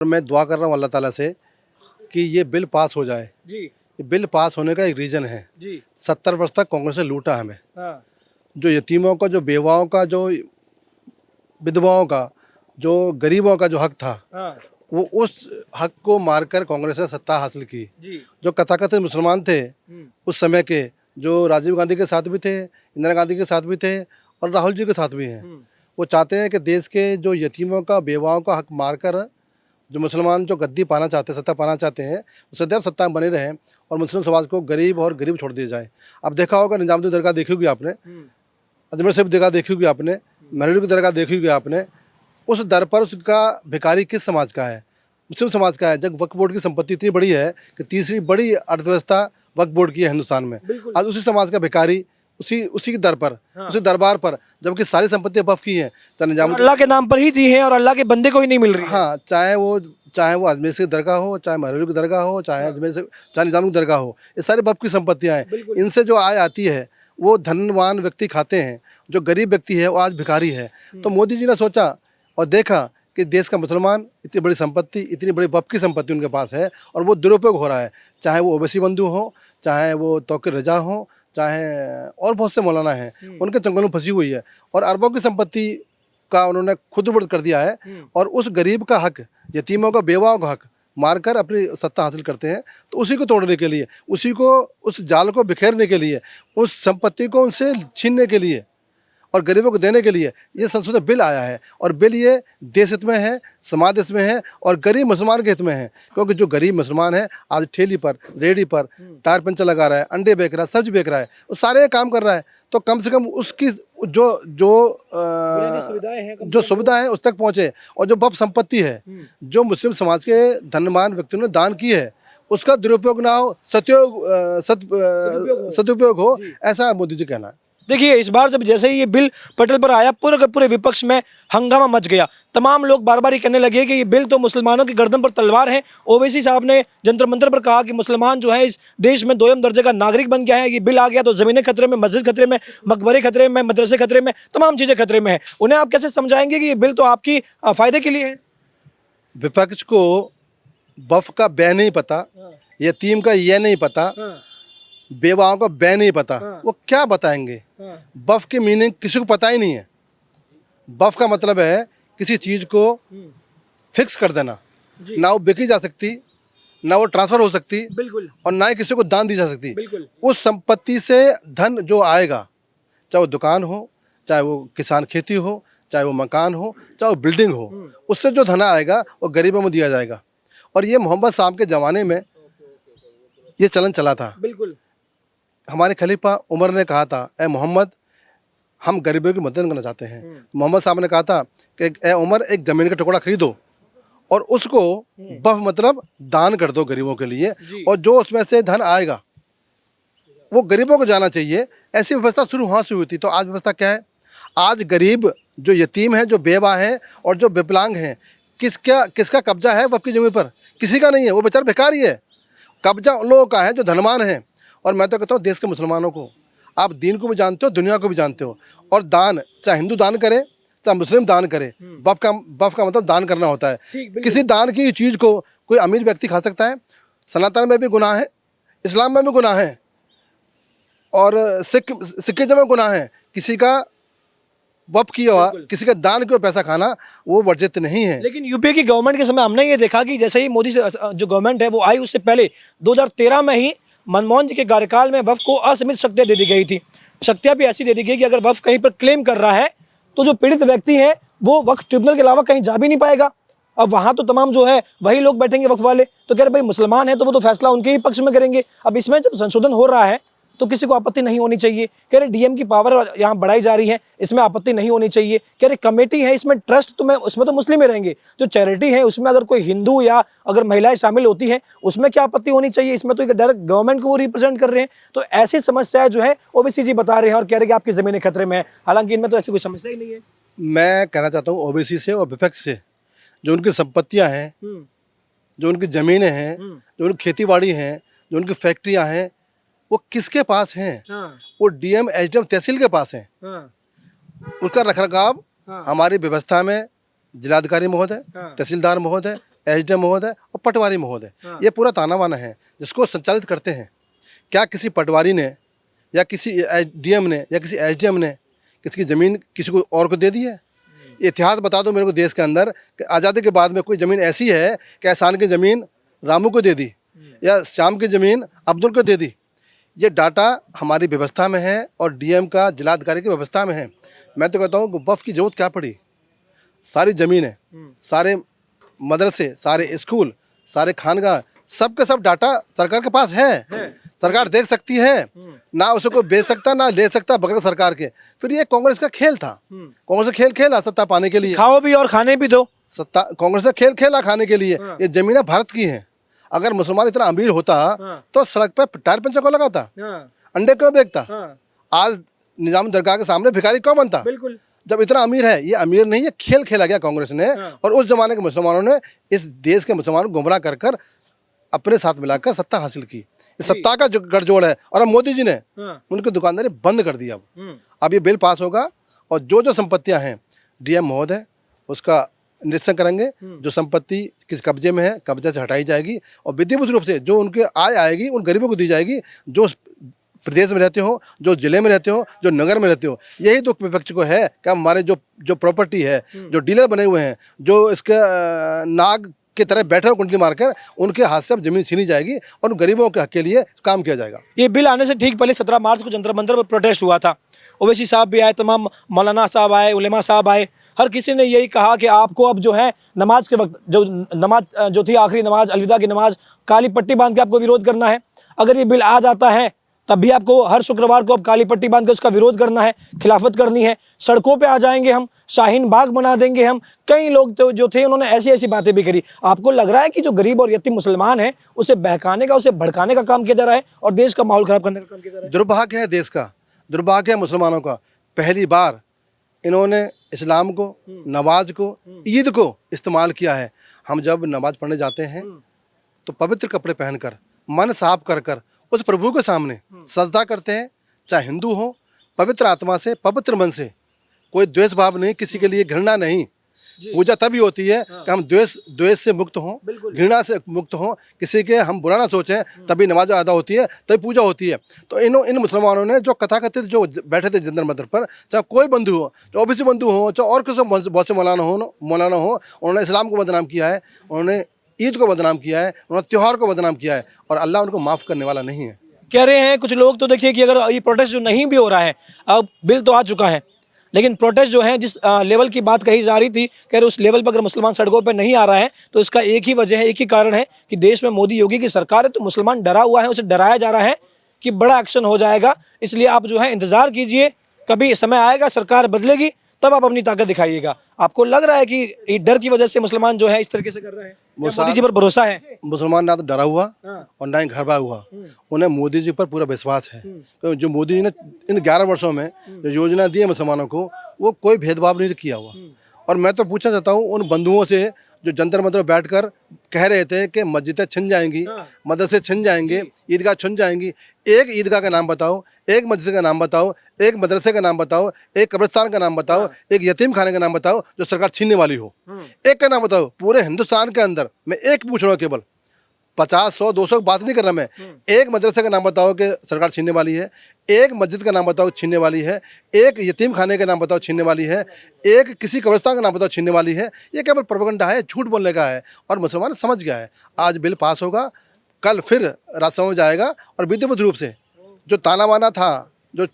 मैं दुआ कर रहा हूँ अल्लाह ताला से कि ये बिल पास हो जाए। जी ये बिल पास होने का एक रीज़न है, जी 70 वर्ष तक कांग्रेस ने लूटा हमें। हाँ जो यतीमों का, जो बेवाओं का, जो विधवाओं का, जो गरीबों का जो हक था, हाँ वो उस हक को मारकर कांग्रेस ने सत्ता हासिल की। जी जो कथाकथित मुसलमान थे उस समय के, जो राजीव गांधी के साथ भी थे, इंदिरा गांधी के साथ भी थे और राहुल जी के साथ भी हैं, वो चाहते हैं कि देश के जो यतीमों का, बेवाओं का हक मारकर जो मुसलमान जो गद्दी पाना चाहते हैं, सत्ता पाना चाहते हैं, वो सदैव सत्ता में बने रहें और मुस्लिम समाज को गरीब छोड़ दिया जाए। अब देखा होगा निजामुद्दीन दरगाह देखी होगी आपने, अजमेर शरीफ दरगाह देखी होगी आपने, महरौली की दरगाह देखी होगी आपने। उस दर पर उसका भिखारी किस समाज का है? मुस्लिम समाज का है। जब वक्फ बोर्ड की संपत्ति इतनी बड़ी है कि तीसरी बड़ी अर्थव्यवस्था वक्फ बोर्ड की है हिंदुस्तान में, आज उसी समाज का भिखारी उसी की दर पर, उसी दरबार पर, जबकि सारी संपत्ति वक्फ की है, चाहे निजामुद्दीन, अल्लाह के नाम पर ही दी है और अल्लाह के बंदे को ही नहीं मिल रही है। हाँ, चाहे वो अजमेर की दरगाह हो, चाहे महरौली की दरगाह हो, चाहे निजाम की दरगाह हो, ये सारी वक्फ की संपत्तियाँ हैं। इनसे जो आय आती है वो धनवान व्यक्ति खाते हैं, जो गरीब व्यक्ति है वो आज भिखारी है। तो मोदी जी ने सोचा और देखा कि देश का मुसलमान इतनी बड़ी संपत्ति, इतनी बड़ी वक्फ की संपत्ति उनके पास है और वो दुरुपयोग हो रहा है, चाहे वो ओवैसी बंधु हो, चाहे वो तौकीर रजा हो, चाहे और बहुत से मौलाना हैं, उनके चंगुल में फंसी हुई है और अरबों की संपत्ति का उन्होंने खुद बुर्द कर दिया है और उस गरीब का हक, यतीमों का, बेवाओं का हक मारकर अपनी सत्ता हासिल करते हैं। तो उसी को तोड़ने के लिए, उस जाल को बिखेरने के लिए, उस संपत्ति को उनसे छीनने के लिए और गरीबों को देने के लिए ये संशोधित बिल आया है। और बिल ये देश हित में है, समाज हित में है और गरीब मुसलमान के हित में है। क्योंकि जो गरीब मुसलमान है आज ठेली पर, रेडी पर टायर पंचर लगा रहा है, अंडे बेच रहा है, सब्जी बेच रहा है, वो सारे काम कर रहा है, तो कम से कम उसकी जो सुविधा है उस तक पहुँचे। और जो वक्फ संपत्ति है जो मुस्लिम समाज के धनवान व्यक्तियों ने दान की है, उसका दुरुपयोग ना हो, सदुपयोग हो, ऐसा मोदी जी कहना है। देखिए, इस बार जब जैसे ही ये बिल पटल पर आया, पूरे के पूरे विपक्ष में हंगामा मच गया। तमाम लोग बार बार ये कहने लगे कि ये बिल तो मुसलमानों की गर्दन पर तलवार है। ओवैसी साहब ने जंतर मंतर पर कहा कि मुसलमान जो है इस देश में दोयम दर्जे का नागरिक बन गया है। ये बिल आ गया तो ज़मीनें खतरे में, मस्जिद खतरे में, मकबरे खतरे में, मदरसे खतरे में, तमाम चीज़ें खतरे में है। उन्हें आप कैसे समझाएंगे कि ये बिल तो आपकी फ़ायदे के लिए है? विपक्ष को वक्फ का बै नहीं पता, यतीम का ये नहीं पता, बेवाओं का बै नहीं पता, वो क्या बताएंगे? वक्फ की मीनिंग किसी को पता ही नहीं है। वक्फ का मतलब है किसी चीज़ को फिक्स कर देना, ना वो बिकी जा सकती, ना वो ट्रांसफ़र हो सकती, बिल्कुल, और ना ही किसी को दान दी जा सकती। बिल्कुल। उस संपत्ति से धन जो आएगा, चाहे वो दुकान हो, चाहे वो किसान खेती हो, चाहे वो मकान हो, चाहे वो बिल्डिंग हो, उससे जो धन आएगा वो गरीबों में दिया जाएगा। और ये मोहम्मद साहब के ज़माने में ये चलन चला था। बिल्कुल। हमारे खलीफा उमर ने कहा था, ए मोहम्मद, हम गरीबों की मदद करना चाहते हैं। मोहम्मद साहब ने कहा था कि ए उमर, एक ज़मीन का टुकड़ा खरीदो और उसको वक्फ मतलब दान कर दो गरीबों के लिए, और जो उसमें से धन आएगा वो गरीबों को जाना चाहिए। ऐसी व्यवस्था शुरू वहाँ से हुई थी। तो आज व्यवस्था क्या है? आज गरीब जो यतीम है, जो बेवा है और जो विकलांग हैं, किसका कब्जा है वक्फ की ज़मीन पर? किसी का नहीं है, वो बेचारा भिखारी है। कब्जा उन लोगों का है जो धनवान हैं। और मैं तो कहता हूँ देश के मुसलमानों को, आप दीन को भी जानते हो, दुनिया को भी जानते हो, और दान, चाहे हिंदू दान करे, चाहे मुस्लिम दान करे, वक्फ का मतलब दान करना होता है। किसी दान की चीज़ को कोई अमीर व्यक्ति खा सकता है? सनातन में भी गुनाह है, इस्लाम में भी गुनाह है, और सिखिज्म में गुनाह है। किसी का वक्फ किया हुआ, किसी का दान किया पैसा खाना, वो वर्जित नहीं है। लेकिन यूपीए की गवर्नमेंट के समय हमने ये देखा कि जैसे ही मोदी से जो गवर्नमेंट है वो आई, उससे पहले 2013 में ही मनमोहन जी के कार्यकाल में वक्फ को असीमित शक्तियाँ दे दी गई थी। शक्तियाँ भी ऐसी दे दी गई कि अगर वक्फ कहीं पर क्लेम कर रहा है तो जो पीड़ित व्यक्ति है वो वक्फ ट्रिब्यूनल के अलावा कहीं जा भी नहीं पाएगा। अब वहाँ तो तमाम जो है वही लोग बैठेंगे वक्फ वाले, तो कह रहे भाई मुसलमान है तो वो तो फैसला उनके ही पक्ष में करेंगे। अब इसमें जब संशोधन हो रहा है तो किसी को आपत्ति नहीं होनी चाहिए। कह रहे डीएम की पावर यहाँ बढ़ाई जा रही है, इसमें आपत्ति नहीं होनी चाहिए। कह रहे कमेटी है, इसमें ट्रस्ट तो उसमें तो मुस्लिम ही रहेंगे। जो चैरिटी है उसमें अगर कोई हिंदू या अगर महिलाएं शामिल होती हैं उसमें क्या आपत्ति होनी चाहिए? इसमें तो डायरेक्ट गवर्नमेंट को वो रिप्रेजेंट कर रहे हैं। तो ऐसी समस्याएं जो है ओबीसी जी बता रहे हैं और कह रहे कि आपकी ज़मीनें खतरे में है, हालांकि इनमें तो ऐसी कोई समस्या ही नहीं है। मैं कहना चाहता हूँ ओबीसी से और विपक्ष से, जो उनकी संपत्तियाँ हैं, जो उनकी ज़मीनें हैं, जो उनकी खेती-बाड़ी हैं, जो उनकी फैक्ट्रियाँ हैं, वो किसके पास हैं? वो डीएम, एसडीएम, तहसील के पास हैं। उसका रखरखाव हमारी व्यवस्था में जिलाधिकारी महोदय, तहसीलदार महोदय, एसडीएम महोदय और पटवारी महोदय, ये पूरा ताना बाना है जिसको संचालित करते हैं। क्या किसी पटवारी ने या किसी डीएम ने या किसी एसडीएम ने किसी की ज़मीन किसी को और को दे दी है? इतिहास बता दो मेरे को देश के अंदर कि आज़ादी के बाद में कोई ज़मीन ऐसी है कि एहसान की ज़मीन रामू को दे दी या श्याम की ज़मीन अब्दुल को दे दी। ये डाटा हमारी व्यवस्था में है और डीएम का जिलाधिकारी की व्यवस्था में है। मैं तो कहता हूँ कि वक्फ की जरूरत क्या पड़ी? सारी ज़मीनें, सारे मदरसे, सारे स्कूल, सारे खानगा, सब का सब डाटा सरकार के पास है। सरकार देख सकती है, ना उसे कोई बेच सकता ना ले सकता बगैर सरकार के। फिर ये कांग्रेस का खेल था, कांग्रेस का खेल खेला सत्ता पाने के लिए। खाओ भी और खाने भी दो। सत्ता कांग्रेस का खेल खेला खाने के लिए। ये जमीनें भारत की हैं। अगर मुसलमान इतना अमीर होता तो सड़क पे टायर पंचर को लगाता, अंडे क्यों बेचता? आज निजाम दरगाह के सामने भिखारी क्यों बनता? बिल्कुल। जब इतना अमीर है, ये अमीर नहीं, ये खेल खेला गया कांग्रेस ने। और उस जमाने के मुसलमानों ने इस देश के मुसलमानों को गुमराह कर कर अपने साथ मिलाकर सत्ता हासिल की। इस सत्ता का जो गठजोड़ है, और अब मोदी जी ने उनकी दुकानदारी बंद कर दी। अब ये बिल पास होगा और जो जो संपत्तियां हैं डीएम महोदय उसका निरीक्षण करेंगे। जो संपत्ति किस कब्जे में है, कब्जे से हटाई जाएगी और विधिवत रूप से जो उनके आय आएगी उन गरीबों को दी जाएगी, जो प्रदेश में रहते हो, जो जिले में रहते हो, जो नगर में रहते हो। यही तो विपक्ष को है कि हमारे जो प्रॉपर्टी है, जो डीलर बने हुए हैं, जो इसके नाग की तरह बैठे हुए कुंडली मारकर उनके हाथ से अब जमीन छीनी जाएगी और उन गरीबों के हक के लिए काम किया जाएगा। ये बिल आने से ठीक पहले 17 मार्च को जंतर मंतर पर प्रोटेस्ट हुआ था। ओवैसी साहब भी आए, तमाम मौलाना साहब आए, उलेमा साहब आए। हर किसी ने यही कहा कि आपको अब जो है नमाज के वक्त जो थी आखिरी नमाज, अलविदा की नमाज, काली पट्टी बांध के आपको विरोध करना है। अगर ये बिल आ जाता है तब भी आपको हर शुक्रवार को अब काली पट्टी बांध के उसका विरोध करना है, खिलाफत करनी है। सड़कों पे आ जाएंगे हम, शाहीन बाग बना देंगे हम। कई लोग तो जो थे उन्होंने ऐसी ऐसी बातें भी करी। आपको लग रहा है कि जो गरीब और यतीम मुसलमान है उसे बहकाने का, उसे भड़काने का काम किया जा रहा है और देश का माहौल खराब करने का काम किया जा रहा है? दुर्भाग्य है देश का, दुर्भाग्य है मुसलमानों का। पहली बार इन्होंने इस्लाम को, नमाज को, ईद को इस्तेमाल किया है। हम जब नमाज पढ़ने जाते हैं तो पवित्र कपड़े पहनकर, मन साफ कर कर उस प्रभु के सामने सजदा करते हैं। चाहे हिंदू हो, पवित्र आत्मा से, पवित्र मन से, कोई द्वेष भाव नहीं, किसी के लिए घृणा नहीं। पूजा तभी होती है कि हम द्वेष से मुक्त हों, घृणा से मुक्त हों, किसी के हम बुरा ना सोचें, तभी नमाज अदा होती है, तभी पूजा होती है। तो इन मुसलमानों ने जो कथाकथित जो बैठे थे जंतर मंतर पर, चाहे कोई बंधु हो, चाहे ओबीसी बंधु हो, चाहे और किसी बहुत से मौलाना हो, उन्होंने इस्लाम को बदनाम किया है, उन्होंने ईद को बदनाम किया है, उन्होंने त्यौहार को बदनाम किया है और अल्लाह उनको माफ़ करने वाला नहीं है। कह रहे हैं कुछ लोग तो देखिए कि अगर ये प्रोटेस्ट जो नहीं भी हो रहा है, अब बिल तो आ चुका है, लेकिन प्रोटेस्ट जो है जिस लेवल की बात कही जा रही थी, कह रहे उस लेवल पर अगर मुसलमान सड़कों पर नहीं आ रहा है तो इसका एक ही वजह है, एक ही कारण है कि देश में मोदी योगी की सरकार है। तो मुसलमान डरा हुआ है, उसे डराया जा रहा है कि बड़ा एक्शन हो जाएगा। इसलिए आप जो है इंतजार कीजिए, कभी समय आएगा, सरकार बदलेगी, तब आप अपनी ताकत दिखाइएगा। आपको लग रहा है कि डर की वजह से मुसलमान जो है इस तरीके से कर रहे हैं? मोदी जी पर भरोसा है? मुसलमान ना तो डरा हुआ और ना ही घबरा हुआ, उन्हें मोदी जी पर पूरा विश्वास है। तो जो मोदी जी ने इन 11 वर्षों में जो योजना दी है मुसलमानों को, वो कोई भेदभाव नहीं किया हुआ। और मैं तो पूछना चाहता हूँ उन बंधुओं से जो जंतर मंतर बैठकर कह रहे थे कि मस्जिदें छिन जाएंगी, मदरसे छिन जाएंगे, ईदगाह छिन जाएंगी। एक ईदगाह का नाम बताओ, एक मस्जिद का नाम बताओ, एक मदरसे का नाम बताओ, एक कब्रिस्तान का नाम बताओ, एक यतीम खाने का नाम बताओ जो सरकार छीनने वाली हो। एक का नाम बताओ पूरे हिंदुस्तान के अंदर। मैं एक पूछ रहा हूँ, केवल 50, 100, 200 की बात नहीं कर रहा मैं। एक मदरसे का नाम बताओ कि सरकार छीनने वाली है, एक मस्जिद का नाम बताओ छीनने वाली है, एक यतीम खाने का नाम बताओ छीनने वाली है, एक किसी कब्रिस्तान का नाम बताओ छीनने वाली है। ये केवल प्रोपेगेंडा है, झूठ बोलने का है और मुसलमान समझ गया है। आज बिल पास होगा, कल फिर राज्यसभा में जाएगा और विधिवत रूप से जो ताना बाना था, जो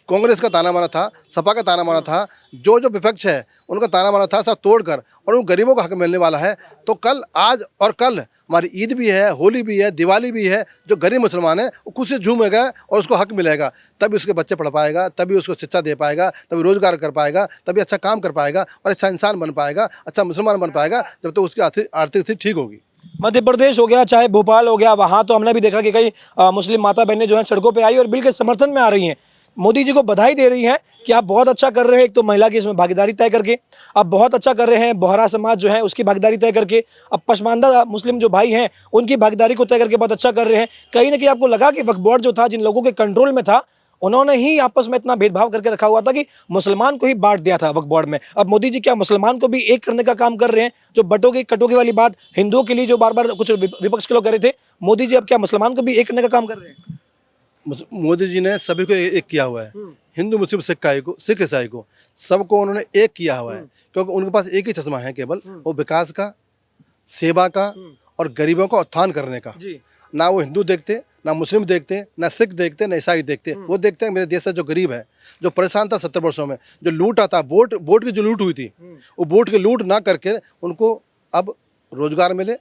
कांग्रेस का ताना बाना था, सपा का ताना बाना था, जो विपक्ष है उनका ताना बाना था, सब तोड़कर और उन गरीबों को हक मिलने वाला है। तो कल, आज और कल हमारी ईद भी है, होली भी है, दिवाली भी है। जो गरीब मुसलमान है वो खुद से झूमेगा और उसको हक मिलेगा, तभी उसके बच्चे पढ़ पाएगा, तभी उसको शिक्षा दे पाएगा, तभी रोजगार कर पाएगा, तभी अच्छा काम कर पाएगा और अच्छा इंसान बन पाएगा, अच्छा मुसलमान बन पाएगा, जब तो उसकी आर्थिक स्थिति ठीक होगी। मध्य प्रदेश हो गया, चाहे भोपाल हो गया, वहाँ तो हमने भी देखा कि कई मुस्लिम माता बहनें जो हैं सड़कों पे आई और बिल के समर्थन में आ रही हैं, मोदी जी को बधाई दे रही हैं कि आप बहुत अच्छा कर रहे हैं। एक तो महिला की इसमें भागीदारी तय करके आप बहुत अच्छा कर रहे हैं, बोहरा समाज जो है उसकी भागीदारी तय करके, अब पसमानदा मुस्लिम जो भाई हैं उनकी भागीदारी को तय करके बहुत अच्छा कर रहे हैं। कहीं ना कहीं आपको लगा कि वक्फ बोर्ड जो था, जिन लोगों के कंट्रोल में था, उन्होंने ही आपस में इतना भेदभाव करके रखा हुआ था कि मुसलमान को ही बांट दिया था वक्फ बोर्ड में। अब मोदी जी क्या मुसलमान को भी एक करने का काम कर रहे हैं? जो बटोगे कटोगे वाली बात हिंदुओं के लिए जो बार बार कुछ विपक्ष के लोग कर रहे थे, मोदी जी अब क्या मुसलमान को भी एक करने का काम कर रहे हैं? मोदी जी ने सभी को एक किया हुआ है, हिंदू मुस्लिम सिख ईसाई को सबको उन्होंने एक किया हुआ है, क्योंकि उनके पास एक ही चश्मा है केवल, वो विकास का, सेवा का और गरीबों का उत्थान करने का। ना वो हिंदू देखते, ना मुस्लिम देखते, ना सिख देखते, ना ईसाई देखते। वो देखते हैं मेरे देश का जो गरीब है, जो परेशान था 70 वर्षों में, जो लूट आता, वोट की जो लूट हुई थी, वो वोट की लूट ना करके उनको अब रोजगार मिले,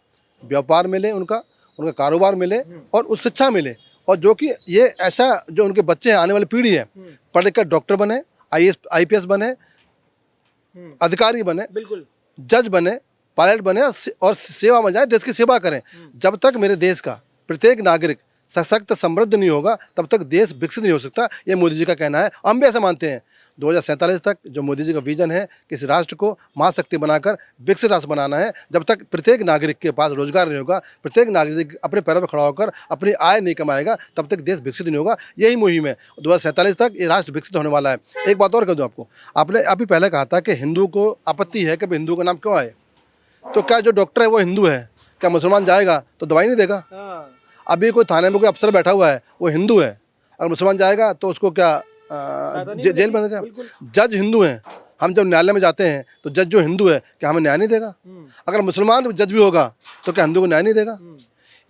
व्यापार मिले, उनका कारोबार मिले और उस शिक्षा मिले। और जो कि ये ऐसा जो उनके बच्चे हैं, आने वाली पीढ़ी है, पढ़ लिख कर डॉक्टर बने, IPS बने, अधिकारी बने, बिल्कुल जज बने, पायलट बने और सेवा में जाए, देश की सेवा करें। जब तक मेरे देश का प्रत्येक नागरिक सशक्त समृद्ध नहीं होगा, तब तक देश विकसित नहीं हो सकता। ये मोदी जी का कहना है, हम भी ऐसा मानते हैं। 2047 तक जो मोदी जी का विजन है कि इस राष्ट्र को महाशक्ति बनाकर विकसित राष्ट्र बनाना है, जब तक प्रत्येक नागरिक के पास रोजगार नहीं होगा, प्रत्येक नागरिक अपने पैरों पर खड़ा होकर अपनी आय नहीं कमाएगा, तब तक देश विकसित नहीं होगा। यही मुहिम है। 2047 तक ये राष्ट्र विकसित होने वाला है। एक बात और कह दूँ आपको, आपने अभी पहले कहा था कि हिंदू को आपत्ति है कि हिंदू का नाम क्यों आए, तो क्या जो डॉक्टर है वो हिंदू है? क्या मुसलमान जाएगा तो दवाई नहीं देगा? अभी कोई थाने में कोई अफसर बैठा हुआ है, वो हिंदू है, अगर मुसलमान जाएगा तो उसको क्या जेल में देगा? जज हिंदू हैं, हम जब न्यायालय में जाते हैं तो जज जो हिंदू है, क्या हमें न्याय नहीं देगा? अगर मुसलमान जज भी होगा तो क्या हिंदू को न्याय नहीं देगा?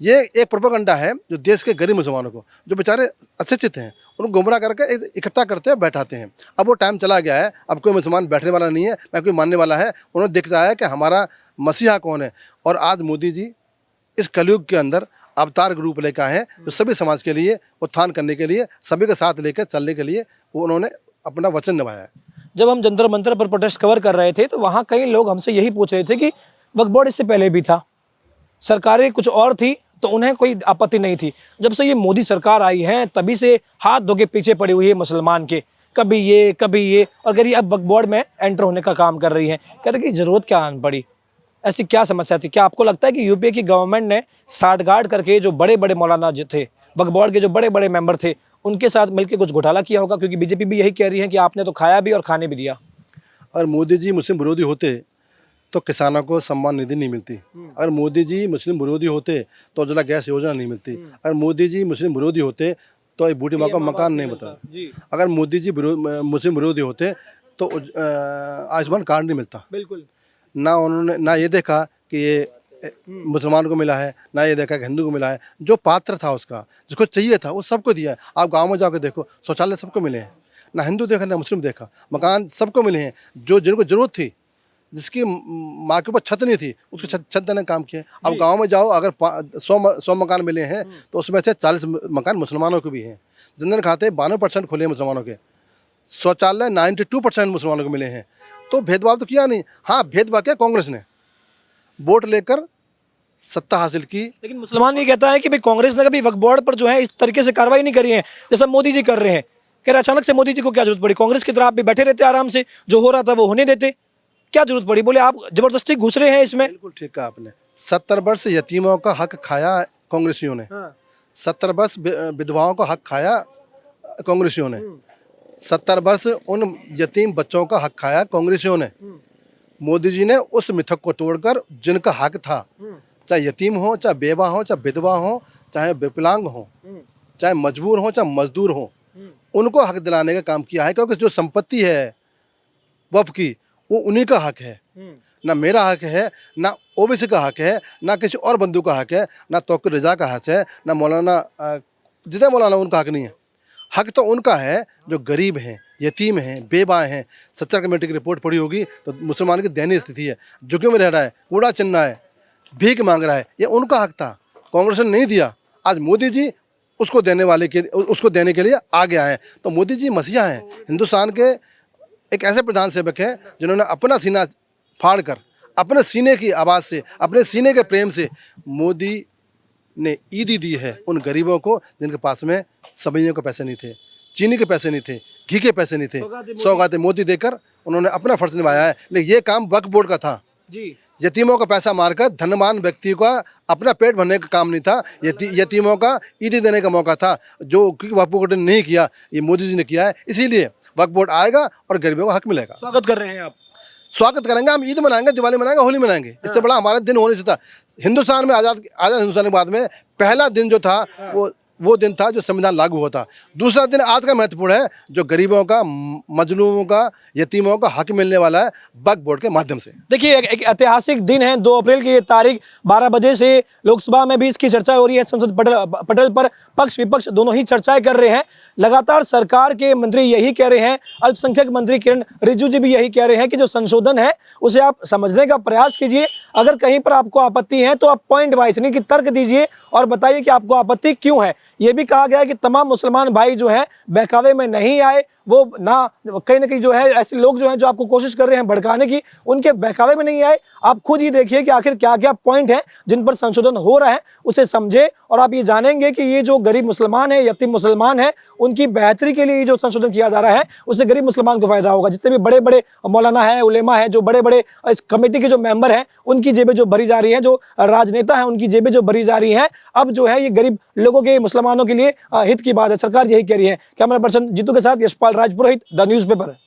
ये एक प्रोपेगेंडा है जो देश के गरीब मुसलमानों को, जो बेचारे अशिक्षित हैं, उनको गुमराह करके इकट्ठा करते हैं, बैठाते हैं। अब वो टाइम चला गया है, अब कोई मुसलमान बैठने वाला नहीं है, ना कोई मानने वाला है। उन्हें दिख रहा है कि हमारा मसीहा कौन है। और आज मोदी जी इस कलयुग के अंदर अवतार के रूप लेकर आए हैं, जो सभी समाज के लिए उत्थान करने के लिए, सभी के साथ लेकर चलने के लिए वो उन्होंने अपना वचन निभाया है। जब हम जंतर मंतर पर प्रोटेस्ट कवर कर रहे थे तो वहाँ कई लोग हमसे यही पूछ रहे थे कि वक्फ बोर्ड इससे पहले भी था, सरकारें कुछ और थी तो उन्हें कोई आपत्ति नहीं थी। जब से ये मोदी सरकार आई है तभी से हाथ धो के पीछे पड़ी हुई है मुसलमान के, कभी ये, और कह रही अब वक्फ बोर्ड में एंटर होने का काम कर रही है। कह रही कि जरूरत क्या आन पड़ी, ऐसी क्या समस्या थी? क्या आपको लगता है कि यूपीए की गवर्नमेंट ने साठगांठ करके जो बड़े बड़े मौलाना जो थे, वक्फ बोर्ड के जो बड़े बड़े मेंबर थे, उनके साथ मिलकर कुछ घोटाला किया होगा? क्योंकि बीजेपी भी यही कह रही है कि आपने तो खाया भी और खाने भी दिया। अगर मोदी जी मुस्लिम विरोधी होते तो किसानों को सम्मान निधि नहीं मिलती। अगर मोदी जी मुस्लिम विरोधी होते तो उज्ज्वला गैस योजना नहीं मिलती। अगर मोदी जी मुस्लिम विरोधी होते तो ये बूढ़ी माँ को मकान नहीं मिलता। अगर मोदी जी मुस्लिम विरोधी होते तो आयुष्मान कार्ड नहीं मिलता। बिल्कुल। ना उन्होंने ना ये देखा कि ये मुसलमान को मिला है, ना ये देखा कि हिंदू को मिला है। जो पात्र था उसका, जिसको चाहिए था, वो सबको दिया है। आप गाँव में जाकर देखो, शौचालय सबको मिले हैं, ना हिंदू देखा ना मुस्लिम देखा। मकान सबको मिले हैं, जो जिनको जरूरत थी, जिसकी माँ के ऊपर छत नहीं थी, उसको छत देने का काम किया। अब गांव में जाओ, अगर 100 मकान मिले हैं तो उसमें से 40 मकान मुसलमानों के भी हैं। जनधन खाते 92% खुले हैं मुसलमानों के। शौचालय 92% मुसलमानों को मिले हैं। तो भेदभाव तो किया नहीं। हाँ, भेदभाव किया कांग्रेस ने, वोट लेकर सत्ता हासिल की। लेकिन मुसलमान ये कहता है कि भाई कांग्रेस ने कभी वक्फ बोर्ड पर जो है इस तरीके से कार्रवाई नहीं करी है जैसा मोदी जी कर रहे हैं। कह रहे अचानक से मोदी जी को क्या जरूरत पड़ी? कांग्रेस की तरह आप भी बैठे रहते आराम से, जो हो रहा था वो होने देते, क्या जरूरत पड़ी? बोले आप जबरदस्ती घुस रहे हैं इसमें। बिल्कुल ठीक कहा आपने। 70 वर्ष यतीमों का हक खाया कांग्रेसियों ने। 70 वर्ष विधवाओं का हक खाया कांग्रेसियों ने। 70 वर्ष उन यतीम बच्चों का हक खाया कांग्रेसियों ने। मोदी जी ने उस मिथक को तोड़कर जिनका हक था, चाहे यतीम हो, चाहे बेवा हो, चाहे विधवा हो, चाहे विकलांग हो, चाहे मजबूर हो, चाहे मजदूर हो, उनको हक दिलाने का काम किया है। क्योंकि जो संपत्ति है वक्फ की, वो उन्हीं का हक है। ना मेरा हक है, ना ओबीसी का हक है, ना किसी और बंधु का हक है, ना तौकीर रजा का हक है, ना मौलाना जितने मौलाना उनका हक नहीं है। हक तो उनका है जो गरीब हैं, यतीम हैं, बेवा हैं। सच्चा कमेटी की रिपोर्ट पढ़ी होगी तो मुसलमान की दयनीय स्थिति है, झुग्गियों में रह रहा है, कूड़ा चिन्ना है, भीख मांग रहा है। ये उनका हक था, कांग्रेस ने नहीं दिया। आज मोदी जी उसको देने के लिए आगे आए। तो मोदी जी मसीहा हैं, हिंदुस्तान के एक ऐसे प्रधान सेवक हैं जिन्होंने अपना सीना फाड़ कर, अपने सीने की आवाज़ से, अपने सीने के प्रेम से मोदी ने ईदी दी है उन गरीबों को जिनके पास में सब्जियों के पैसे नहीं थे, चीनी के पैसे नहीं थे, घी के पैसे नहीं थे। सौगातें मोदी देकर उन्होंने अपना फर्ज निभाया है। लेकिन ये काम वक्फ बोर्ड का था, जी यतीमों का पैसा मारकर धनवान व्यक्ति का अपना पेट भरने का काम नहीं था, यतीमों का ईदी देने का मौका था, जो क्योंकि वक्फ बोर्ड ने नहीं किया, ये मोदी जी ने किया है। इसीलिए वक्फ बोर्ड आएगा और गरीबों को हक मिलेगा। स्वागत कर रहे हैं आप? स्वागत करेंगे, हम ईद मनाएंगे, दिवाली मनाएंगे, होली मनाएंगे। इससे बड़ा हमारा दिन हो नहीं सकता। हिंदुस्तान में आज़ाद हिंदुस्तान के बाद में पहला दिन जो था वो दिन था जो संविधान लागू हुआ था। दूसरा दिन आज का महत्वपूर्ण है, जो गरीबों का, मजलूमों का, यतीमों का हक मिलने वाला है वक्फ बोर्ड के माध्यम से। देखिए एक ऐतिहासिक दिन है 2 अप्रैल की ये तारीख। 12 बजे से लोकसभा में भी इसकी चर्चा हो रही है। संसद पटल पर पक्ष विपक्ष दोनों ही चर्चाएं कर रहे हैं। लगातार सरकार के मंत्री यही कह रहे हैं, अल्पसंख्यक मंत्री किरण रिजिजू जी भी यही कह रहे हैं कि जो संशोधन है उसे आप समझने का प्रयास कीजिए। अगर कहीं पर आपको आपत्ति है तो आप पॉइंट वाइज यानी कि तर्क दीजिए और बताइए कि आपको आपत्ति क्यों है। ये भी कहा गया है कि तमाम मुसलमान भाई जो हैं बहकावे में नहीं आए, वो ना कहीं जो है ऐसे लोग जो हैं जो आपको कोशिश कर रहे हैं भड़काने की, उनके बहकावे में नहीं आए। आप खुद ही देखिए कि आखिर क्या क्या पॉइंट हैं जिन पर संशोधन हो रहा है, उसे समझे और आप ये जानेंगे कि ये जो गरीब मुसलमान है, यतीम मुसलमान है, उनकी बेहतरी के लिए ये जो संशोधन किया जा रहा है उससे गरीब मुसलमान को फायदा होगा। जितने भी बड़े बड़े मौलाना है, उलेमा है, जो बड़े बड़े इस कमेटी के जो मेंबर हैं, उनकी जेबें जो भरी जा रही हैं, जो राजनेता हैं उनकी जेबें जो भरी जा रही हैं, अब जो है ये गरीब लोगों के, मुसलमानों के लिए हित की बात है। सरकार यही कह रही है। कैमरा पर्सन जीतू के साथ यशपाल राजपुरोहित, द न्यूज़ पेपर।